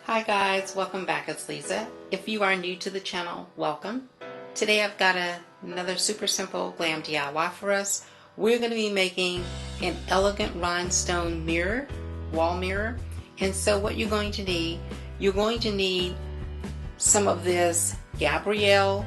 Hi guys, welcome back. It's Lisa. If you are new to the channel, welcome. Today I've got another super simple glam DIY for us. We're going to be making an elegant rhinestone mirror, wall mirror. And so what you're going to need some of this Gabrielle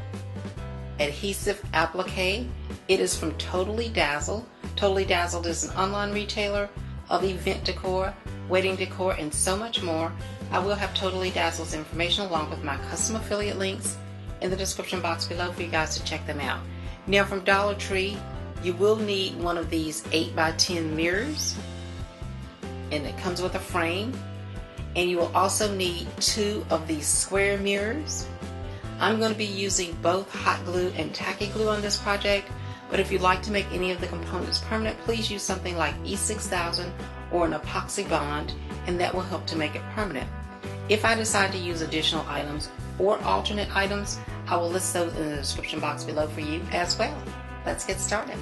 adhesive applique. It is from Totally Dazzled. Totally Dazzled is an online retailer of event decor, wedding decor, and so much more. I will have Totally Dazzled's information along with my custom affiliate links in the description box below for you guys to check them out. Now from Dollar Tree, you will need one of these 8x10 mirrors, and it comes with a frame. And you will also need 2 of these square mirrors. I'm going to be using both hot glue and tacky glue on this project, but if you'd like to make any of the components permanent, please use something like E6000 or an epoxy bond, and that will help to make it permanent. If I decide to use additional items or alternate items, I will list those in the description box below for you as well. Let's get started.